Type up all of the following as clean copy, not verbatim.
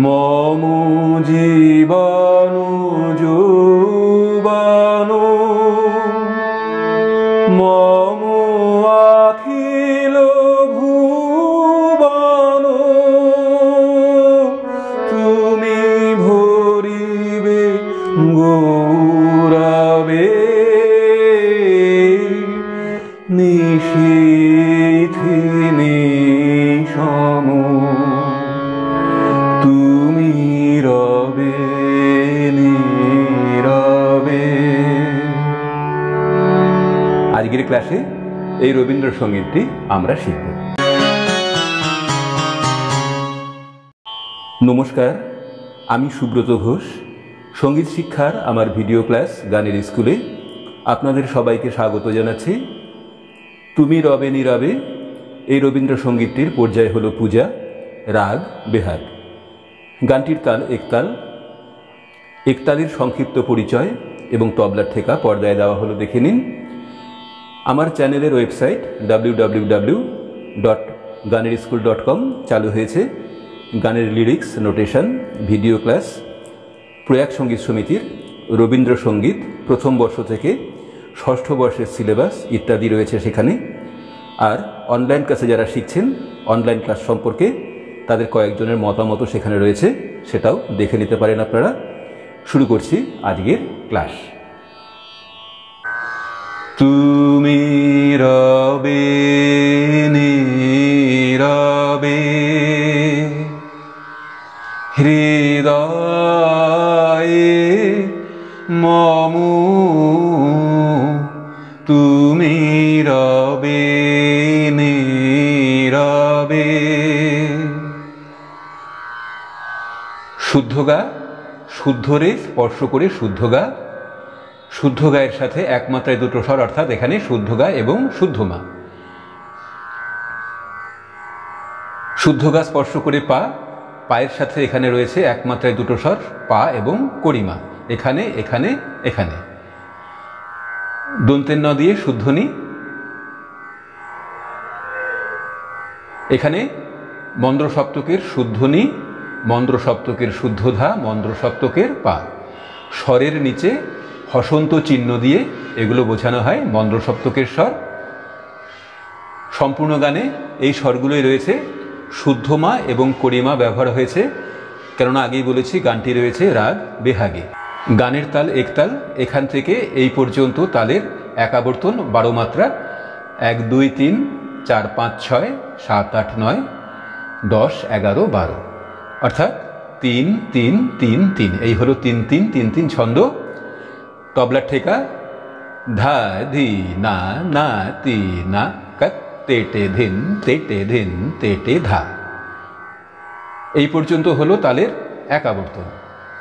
মম জীবন যৌবন মম অখিল ভুবন তুমি ভরিবে গৌরবে নিশীথে নিশম তুমি রবে নীরবে। আজকের ক্লাসে এই রবীন্দ্রসঙ্গীতটি আমরা শিখব। নমস্কার, আমি সুব্রত ঘোষ। সঙ্গীত শিক্ষার আমার ভিডিও ক্লাস গানের স্কুলে আপনাদের সবাইকে স্বাগত জানাচ্ছি। তুমি রবে নীরবে এই রবীন্দ্রসঙ্গীতটির পর্যায় হলো পূজা, রাগ বেহাগ। গানটির তাল একতাল। একতালের সংক্ষিপ্ত পরিচয় এবং তবলার ঠেকা পর্দায় দেওয়া হলো, দেখে নিন। আমার চ্যানেলের ওয়েবসাইট www.ganerschool.com চালু হয়েছে। গানের lyrics, notation, video class, Prayag সঙ্গীত সমিতির রবীন্দ্রসঙ্গীত প্রথম বর্ষ থেকে ষষ্ঠ বর্ষের সিলেবাস ইত্যাদি রয়েছে সেখানে। আর অনলাইন ক্লাসে যারা শিখছেন, অনলাইন ক্লাস সম্পর্কে তাদের কয়েকজনের মতামতও সেখানে রয়েছে, সেটাও দেখে নিতে পারেন আপনারা। শুরু করছি আজকের ক্লাস। তুমি রবে নীরবে হৃদয়ে মম তুমি রবে নীরবে। শুদ্ধ গা, শুদ্ধ রে স্পর্শ করে শুদ্ধ গা। শুদ্ধ গায়ের সাথে এক মাত্রায় দুটো স্বর, অর্থাৎ এখানে শুদ্ধ গা এবং শুদ্ধ মা। শুদ্ধ গা স্পর্শ করে পা, পায়ের সাথে এখানে রয়েছে এক মাত্রায় দুটো স্বর, পা এবং করিমা। এখানে এখানে এখানে। দন্তের ন দিয়ে শুদ্ধনি। এখানে মন্দ্র সপ্তকের শুদ্ধনি, মন্দ্র সপ্তকের শুদ্ধধা, মন্দ্র সপ্তকের পা। স্বরের নিচে হসন্ত চিহ্ন দিয়ে এগুলো বোঝানো হয় মন্দ্র সপ্তকের স্বর। সম্পূর্ণ গানে এই স্বরগুলোই রয়েছে। শুদ্ধ মা এবং করিমা ব্যবহার হয়েছে, কেননা আগেই বলেছি গানটি রয়েছে রাগ বেহাগে। গানের তাল একতাল। এখান থেকে এই পর্যন্ত তালের এক আবর্তন 12 মাত্রা। 1 2 3 4 5 6 7 8 9 10 11 12, অর্থাৎ 3 3 3 3। এই হলো 3 3 3 3 ছন্দ। তবলার ঠেকা ধা ধি না না তি না কাত তেটে ধিন তেটে ধিন তেটে ধা। এই পর্যন্ত হলো তালের এক আবর্তন।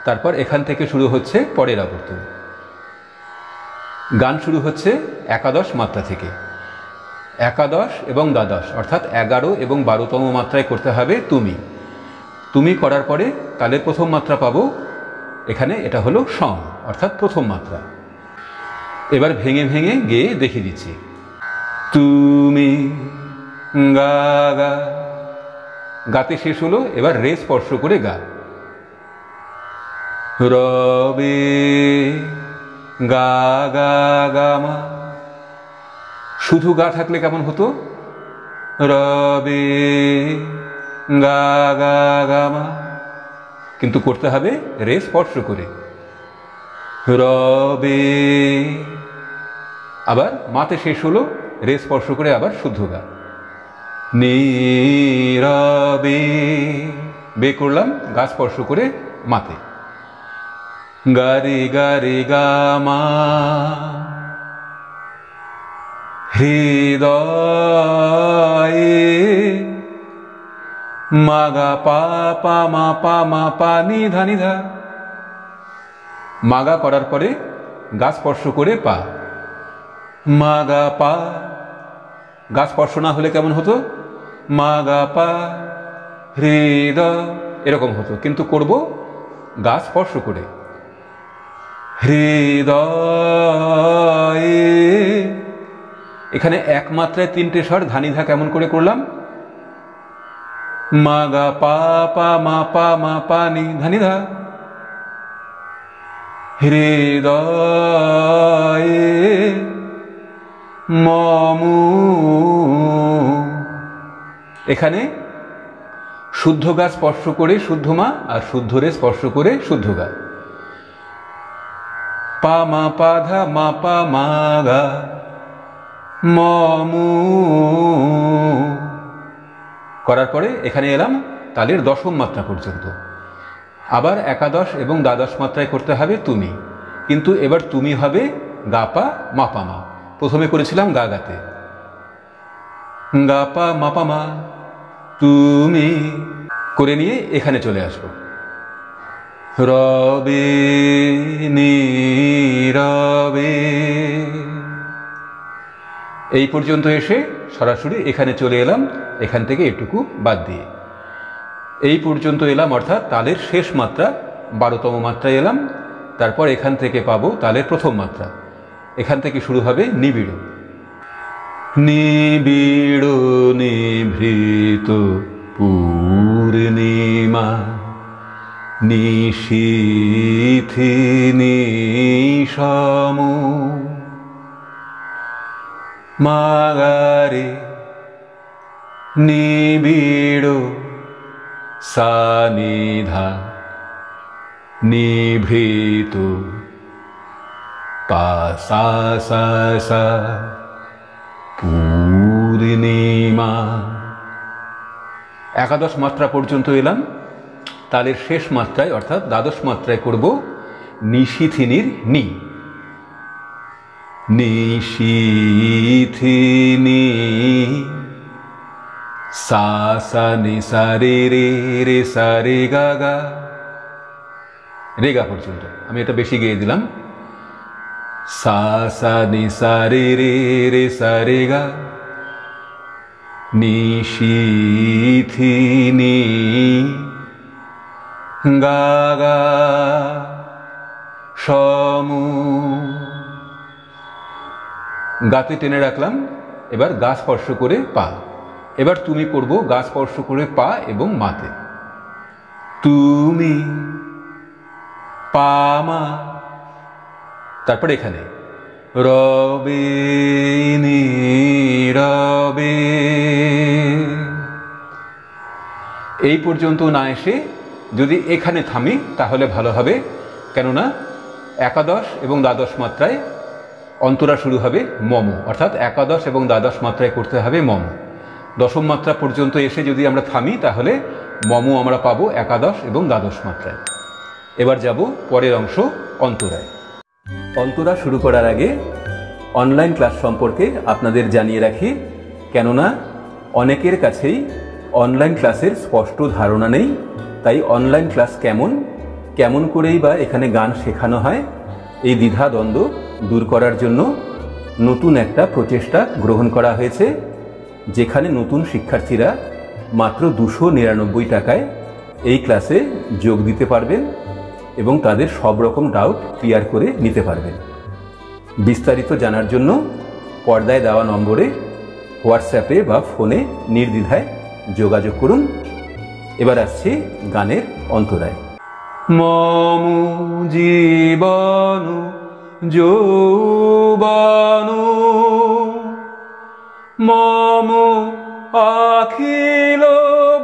তারপর এখান থেকে শুরু হচ্ছে পরের আবর্তন। গান শুরু হচ্ছে একাদশ মাত্রা থেকে। একাদশ এবং দ্বাদশ, অর্থাৎ 11 এবং 12তম মাত্রায় করতে হবে তুমি। তুমি করার পরে তালের প্রথম মাত্রা পাবো এখানে, এটা হলো সম, অর্থাৎ প্রথম মাত্রা। এবার ভেঙে ভেঙে গেয়ে দেখিয়ে দিচ্ছি। তুমি গা গা, গাতে শেষ হলো। এবার রে স্পর্শ করে গা। রবে গা গা গা মা। শুধু গা থাকলে কেমন হতো? রবে গা গা গা মা। কিন্তু করতে হবে রে স্পর্শ করে। রবে, আবার মাতে শেষ হলো, রে স্পর্শ করে আবার শুদ্ধ গা। নীরবে, বে করলাম, গা স্পর্শ করে মাতে। গারে গারে গা মা। হৃদয়ে মাগা পা পা মা পা মা পা নি ধা নি ধা। মাগা করার পরে গা স্পর্শ করে পা। মাগা পা। গা স্পর্শ না হলে কেমন হতো? মাগা পা হৃদয়, এরকম হতো, কিন্তু করব গা স্পর্শ করে। হৃদয়ে, এখানে এক মাত্রায় 3টে স্বর ধানিধা কেমন করে করলাম? মা গা পা পা মা পা নি ধা নি ধা। হৃদয়ে মমু। এখানে শুদ্ধ গা স্পর্শ করে শুদ্ধ মা আর শুদ্ধ রে স্পর্শ করে শুদ্ধ গা। পা মা পা ধা মা পা মা গা মমু করার পরে এখানে এলাম তালের দশম মাত্রা পর্যন্ত। আবার একাদশ এবং দ্বাদশ মাত্রায় করতে হবে তুমি, কিন্তু এবার তুমি হবে গা পা মা পা মা। প্রথমে করেছিলাম গা গাতে, গা পা মা পা মা তুমি করে নিয়ে এখানে চলে আসবো। রবে নীরবে এই পর্যন্ত এসে সরাসরি এখানে চলে এলাম, এখান থেকে এটুকু বাদ দিয়ে এই পর্যন্ত এলাম, অর্থাৎ তালের শেষ মাত্রা 12তম মাত্রায় এলাম। তারপর এখান থেকে পাবো তালের প্রথম মাত্রা, এখান থেকে শুরু হবে নিবিড়। নিবিড় নিভৃত পূর্ণিমা নিশীথি নিশম মাগারে নিবিড় সানিধা নিভৃত পাসা সা সা পূর্ণিমা। একাদশ মাত্রা পর্যন্ত এলাম, তালের শেষ মাত্রায় অর্থাৎ দ্বাদশ মাত্রায় করব নিশীথিনীর নি। নিশীথিনী সা সা নি সা রে রে রে সা রে গা গা, রে গা পর্যন্ত। আমি এটা বেশি গেয়ে দিলাম। সা সা নি সা রে রে রে সা রে গা নিশীথিনী গা গা সমু। গাতে টেনে রাখলাম, এবার গা স্পর্শ করে পা। এবার তুমি করব গা স্পর্শ করে পা এবং মাতে। তুমি পা মা, তারপর এখানে রবে নীরবে। এই পর্যন্ত না এসে যদি এখানে থামি তাহলে ভালো হবে, কেননা একাদশ এবং দ্বাদশ মাত্রায় অন্তরা শুরু হবে মম, অর্থাৎ একাদশ এবং দ্বাদশ মাত্রায় করতে হবে মম। দশম মাত্রা পর্যন্ত এসে যদি আমরা থামি তাহলে মম আমরা পাবো একাদশ এবং দ্বাদশ মাত্রায়। এবার যাব পরের অংশ অন্তরায়। অন্তরা শুরু করার আগে অনলাইন ক্লাস সম্পর্কে আপনাদের জানিয়ে রাখি, কেননা অনেকের কাছেই অনলাইন ক্লাসের স্পষ্ট ধারণা নেই। তাই অনলাইন ক্লাস কেমন করেই বা এখানে গান শেখানো হয়, এই দ্বিধা দ্বন্দ্ব দূর করার জন্য নতুন একটা প্রচেষ্টা গ্রহণ করা হয়েছে, যেখানে নতুন শিক্ষার্থীরা মাত্র 299 টাকায় এই ক্লাসে যোগ দিতে পারবেন এবং তাদের সব রকম ডাউট ক্লিয়ার করে নিতে পারবেন। বিস্তারিত জানার জন্য পর্দায় দেওয়া নম্বরে হোয়াটসঅ্যাপে বা ফোনে নির্দ্বিধায় যোগাযোগ করুন। এবার আসছে গানের অন্তরায়। মম জীবন যৌবন মম অখিল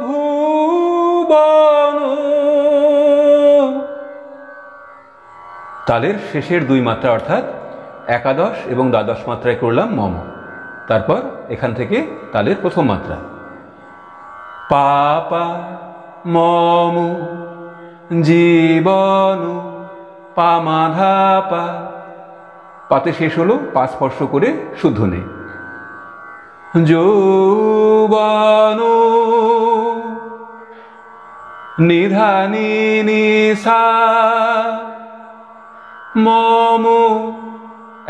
ভুবন। তালের শেষের দুই মাত্রা অর্থাৎ একাদশ এবং দ্বাদশ মাত্রায় করলাম মম, তারপর এখান থেকে তালের প্রথম মাত্রা পা পা মম জীবন পা মা ধা পা। পাতে শেষ হলো, পা স্পর্শ করে শুদ্ধ নেই। যৌবন নিধানি নিসা মম,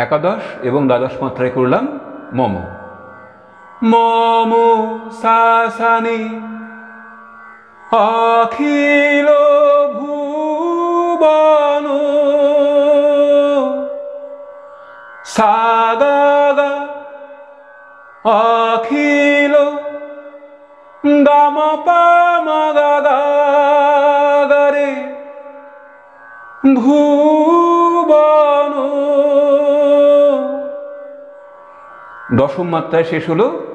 একাদশ এবং দ্বাদশ মাত্রায় করলাম মম। মম সা সা নি অখিল ভুবন সা গা গা অখিল গা মা পা ভুবন। দশম মাত্রায় শেষ হলো।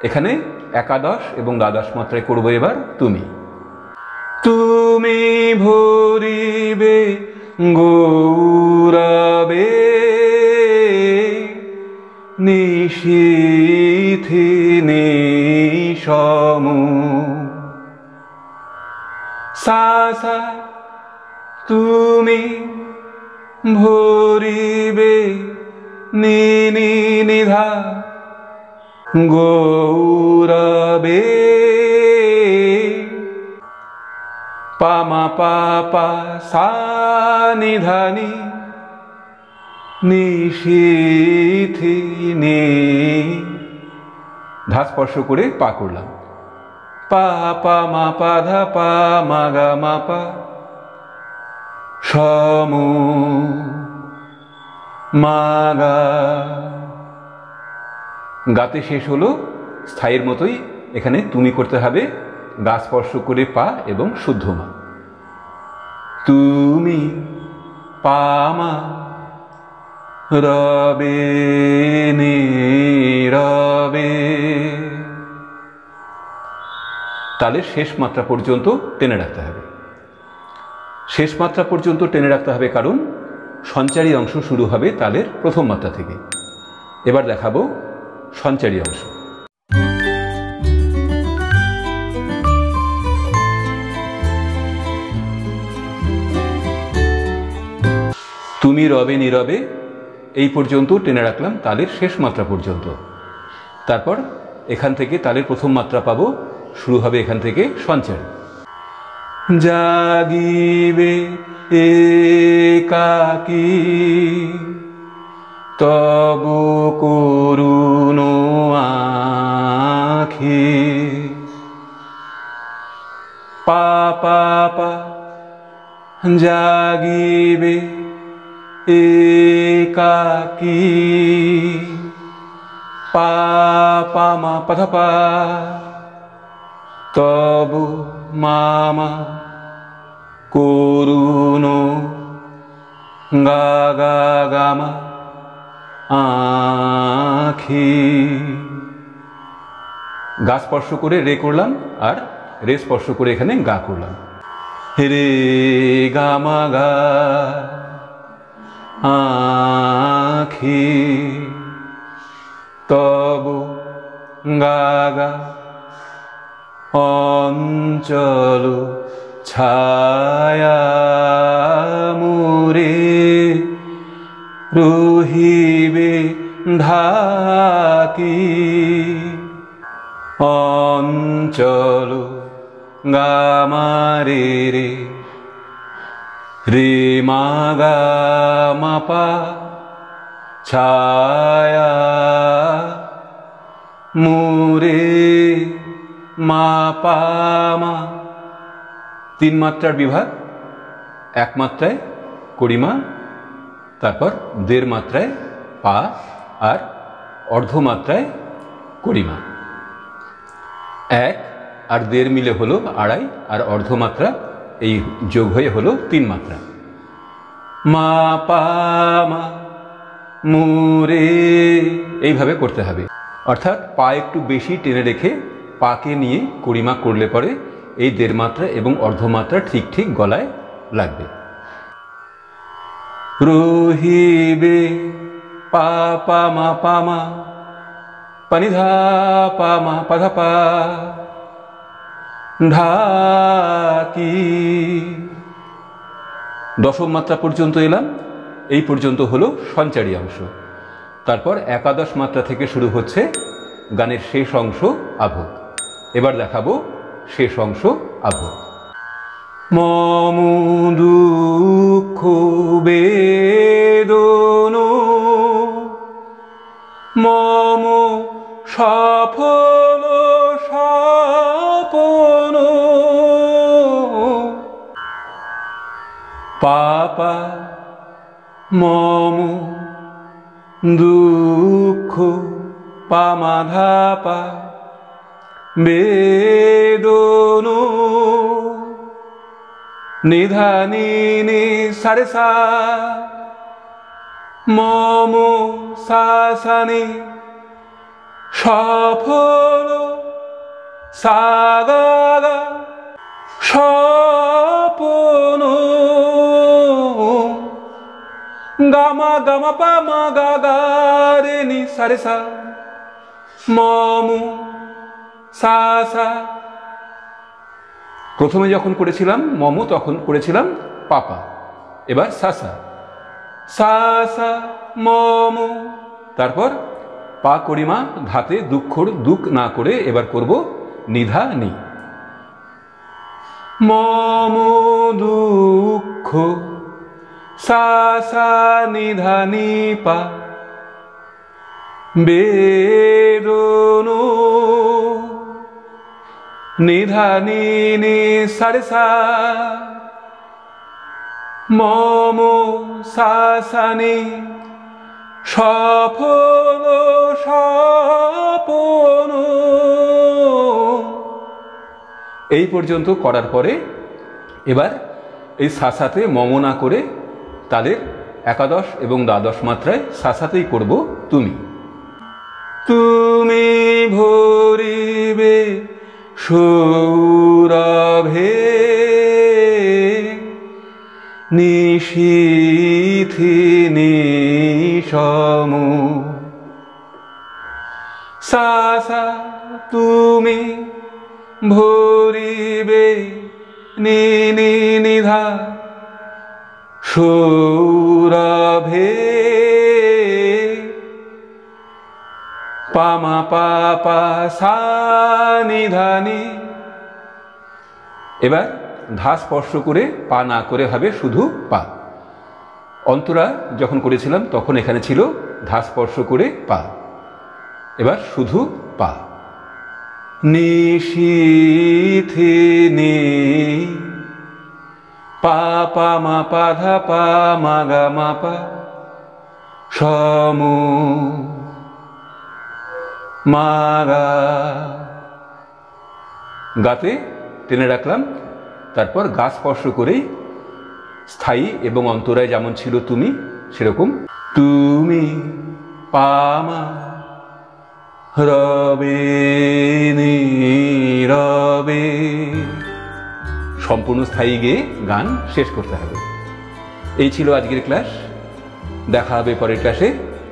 এখানে একাদশ এবং দ্বাদশ মাত্রায় করবো এবার তুমি। তুমি ভরিবে গৌরবে নিশীথি নিশম। সা সা তুমি ভরিবে নি নি নিধা গৌরবে পামা পাপা সা নিধানি নিশীথি নি। ধা স্পর্শ করে পা করলাম। পা পা মা পা ধা পা মা গা মা পা সম মা গা। গাতে শেষ হলো। স্থায়ীর মতোই এখানে তুমি করতে হবে। গা স্পর্শ করে পা এবং শুদ্ধ মা। তুমি পামা রবে নীরবে। তালের শেষ মাত্রা পর্যন্ত টেনে রাখতে হবে। শেষ মাত্রা পর্যন্ত টেনে রাখতে হবে কারণ সঞ্চারী অংশ শুরু হবে তালের প্রথম মাত্রা থেকে। এবার দেখাবো সঞ্চারী অংশ। তুমি রবে নীরবে এই পর্যন্ত টেনে রাখলাম তালের শেষ মাত্রা পর্যন্ত। তারপর এখান থেকে তালের প্রথম মাত্রা পাবো, শুরু হবে এখান থেকে সঞ্চারী। জাগিবে একাকী তবু করুণ আখি। পা পা পা জাগিবে একাকী পা পা মা পা ধা পা তবু মামা করুণ গা গা গামা আখি। গা স্পর্শ করে রে করলাম আর রে স্পর্শ করে এখানে গা করলাম। রে গামা গা আখি তবু গা গা অঞ্চল ছায়া মুরে রহিবে ঢাকি। অঞ্চল গামারে রে রে মা গা মা পা ছায়া মুরে মা পা মা। তিন মাত্রার বিভাগ। এক মাত্রায় করিমা, তারপর দেড় মাত্রায় পা আর অর্ধমাত্রায় করিমা। এক আর দেড় মিলে হলো আড়াই আর অর্ধমাত্রা এই যোগ হয়ে হলো তিন মাত্রা। মা পা মা মুরে এইভাবে করতে হবে। অর্থাৎ পা একটু বেশি টেনে রেখে পাকে নিয়ে করিমা করলে পরে এই দেড় মাত্রা এবং অর্ধমাত্রা ঠিক ঠিক গলায় লাগবে। রহিবে পা পা মা পা মা পানিধা পা মা পাধা পা ঢাকি। দশম মাত্রা পর্যন্ত এলাম। এই পর্যন্ত হলো সঞ্চারী অংশ। তারপর একাদশ মাত্রা থেকে শুরু হচ্ছে গানের শেষ অংশ আভোগ। এবার দেখাবো শেষ অংশ আভোগ। মম দুঃখ বেদন মম সফল স্বপন পাপা মম দুঃখ পামাধাপা বেদন নিধা নি নি সারে সা মম সা সা নি সফল সা গা গা স্বপন গামা গামা পা মা গা গা রে নি সারে সা মম সা সা। প্রথমে যখন করেছিলাম মম তখন করেছিলাম পাপা, এবার সা সা সা সা মম, তারপর পা করিমা ধাতে দুঃখর দুঃখ না করে এবার করব নিধা নি। মম দুঃখ সা সা নিধা নি পা বেদনো নিধা নি নি সারে সা মম সা সা নি সফল স্বপন। এই পর্যন্ত করার পরে এবার এই সাসাতে মম না করে তাদের একাদশ এবং দ্বাদশ মাত্রায় সাসাতেই করব তুমি। তুমি ভরিবে সৌরভে নিশীথি নিশম সা সা তুমি ভরিবে নি নি নিধা সৌরভে পামা পা পা সা নিধা নি। এবার ধা স্পর্শ করে পা না করে হবে শুধু পা। অন্তরা যখন করেছিলাম তখন এখানে ছিল ধা স্পর্শ করে পা, এবার শুধু পা। নিশীথি নি পা পা মা পা ধা পা মা গা মা পা সমু মা গা। গাতে টেনে রাখলাম, তারপর গা স্পর্শ করেই স্থায়ী এবং অন্তরায় যেমন ছিল তুমি সেরকম তুমি পামা রবে নি রবে, সম্পূর্ণ স্থায়ী গেয়ে গান শেষ করতে হবে। এই ছিল আজকের ক্লাস, দেখা হবে পরের ক্লাসে।